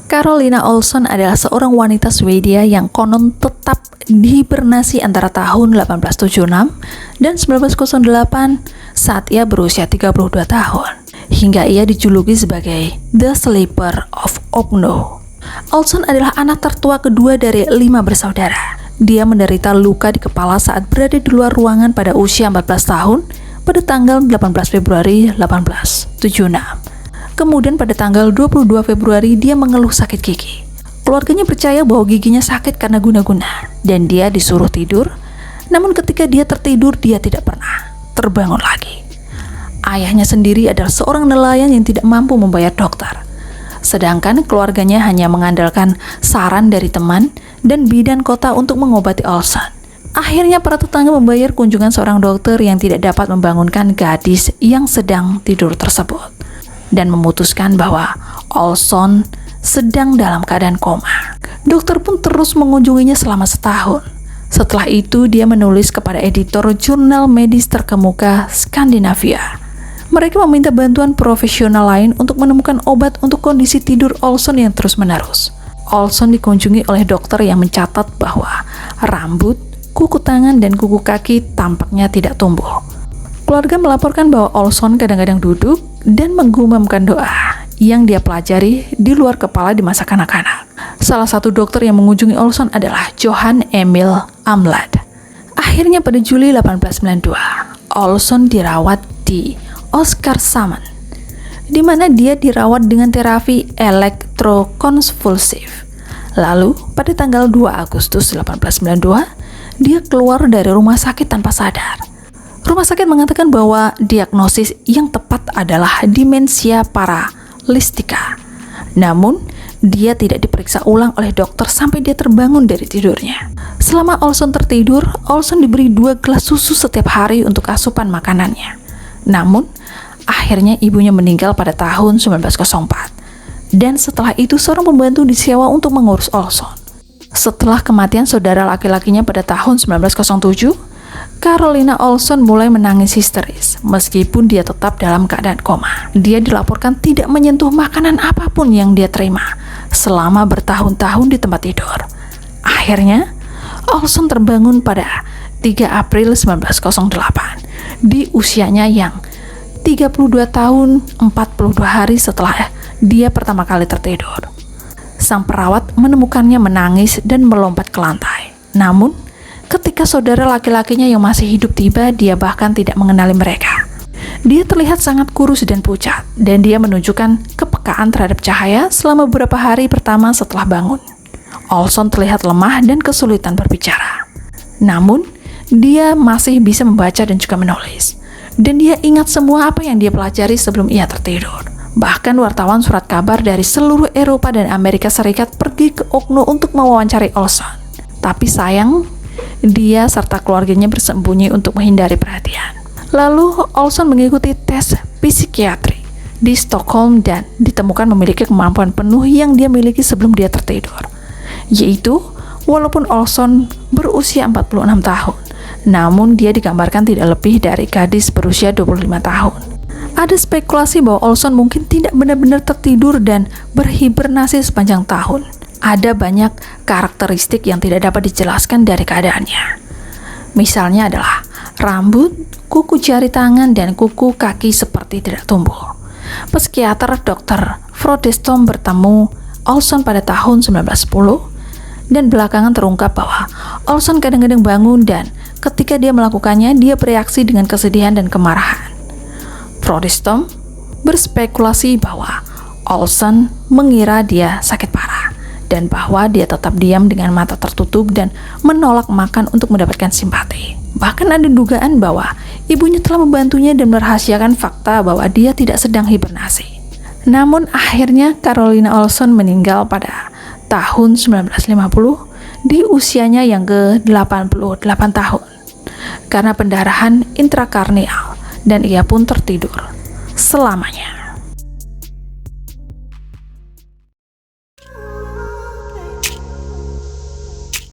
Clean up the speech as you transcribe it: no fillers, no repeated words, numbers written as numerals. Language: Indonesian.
Carolina Olson adalah seorang wanita Swedia yang konon tetap dihibernasi antara tahun 1876 dan 1908 saat ia berusia 32 tahun, hingga ia dijuluki sebagai The Sleeper of Ogno. Olson adalah anak tertua kedua dari 5 bersaudara. Dia menderita luka di kepala saat berada di luar ruangan pada usia 14 tahun pada tanggal 18 Februari 1876. Kemudian pada tanggal 22 Februari dia mengeluh sakit gigi. Keluarganya percaya bahwa giginya sakit karena guna-guna dan dia disuruh tidur. Namun ketika dia tertidur, dia tidak pernah terbangun lagi. Ayahnya sendiri adalah seorang nelayan yang tidak mampu membayar dokter. Sedangkan keluarganya hanya mengandalkan saran dari teman dan bidan kota untuk mengobati Olson. Akhirnya para tetangga membayar kunjungan seorang dokter yang tidak dapat membangunkan gadis yang sedang tidur tersebut, dan memutuskan bahwa Olson sedang dalam keadaan koma. Dokter pun terus mengunjunginya selama setahun. Setelah itu dia menulis kepada editor jurnal medis terkemuka Skandinavia. Mereka meminta bantuan profesional lain untuk menemukan obat untuk kondisi tidur Olson yang terus-menerus. Olson dikunjungi oleh dokter yang mencatat bahwa rambut, kuku tangan, dan kuku kaki tampaknya tidak tumbuh. Keluarga melaporkan bahwa Olson kadang-kadang duduk dan menggumamkan doa yang dia pelajari di luar kepala di masa kanak-kanak. Salah satu dokter yang mengunjungi Olson adalah Johan Emil Amlad. Akhirnya pada Juli 1892, Olson dirawat di Oskarshamn, di mana dia dirawat dengan terapi elektrokonvulsif. Lalu pada tanggal 2 Agustus 1892, dia keluar dari rumah sakit tanpa sadar. Rumah sakit mengatakan bahwa diagnosis yang tepat adalah demensia paralistika. Namun, dia tidak diperiksa ulang oleh dokter sampai dia terbangun dari tidurnya. Selama Olson tertidur, Olson diberi 2 gelas susu setiap hari untuk asupan makanannya. Namun, akhirnya ibunya meninggal pada tahun 1904. Dan setelah itu seorang pembantu disewa untuk mengurus Olson. Setelah kematian saudara laki-lakinya pada tahun 1907, Carolina Olson mulai menangis histeris meskipun dia tetap dalam keadaan koma. Dia dilaporkan tidak menyentuh makanan apapun yang dia terima selama bertahun-tahun di tempat tidur. Akhirnya, Olson terbangun pada 3 April 1908 di usianya yang 32 tahun 42 hari setelah dia pertama kali tertidur. Sang perawat menemukannya menangis dan melompat ke lantai. Namun, ketika saudara laki-lakinya yang masih hidup tiba, dia bahkan tidak mengenali mereka. Dia terlihat sangat kurus dan pucat, dan dia menunjukkan kepekaan terhadap cahaya selama beberapa hari pertama setelah bangun. Olson terlihat lemah dan kesulitan berbicara. Namun, dia masih bisa membaca dan juga menulis. Dan dia ingat semua apa yang dia pelajari sebelum ia tertidur. Bahkan wartawan surat kabar dari seluruh Eropa dan Amerika Serikat pergi ke Ogno untuk mewawancari Olson. Tapi sayang, dia serta keluarganya bersembunyi untuk menghindari perhatian. Lalu Olson mengikuti tes psikiatri di Stockholm dan ditemukan memiliki kemampuan penuh yang dia miliki sebelum dia tertidur. Yaitu, walaupun Olson berusia 46 tahun, namun dia digambarkan tidak lebih dari gadis berusia 25 tahun. Ada spekulasi bahwa Olson mungkin tidak benar-benar tertidur dan berhibernasi sepanjang tahun. Ada banyak karakteristik yang tidak dapat dijelaskan dari keadaannya. Misalnya adalah rambut, kuku jari tangan, dan kuku kaki seperti tidak tumbuh. Psikiater Dr. Frodestom bertemu Olson pada tahun 1910 dan belakangan terungkap bahwa Olson kadang-kadang bangun dan ketika dia melakukannya, dia bereaksi dengan kesedihan dan kemarahan. Frodestom berspekulasi bahwa Olson mengira dia sakit parah dan bahwa dia tetap diam dengan mata tertutup dan menolak makan untuk mendapatkan simpati. Bahkan ada dugaan bahwa ibunya telah membantunya dan merahasiakan fakta bahwa dia tidak sedang hibernasi. Namun akhirnya Carolina Olson meninggal pada tahun 1950 di usianya yang ke-88 tahun karena pendarahan intrakarnial, dan ia pun tertidur selamanya.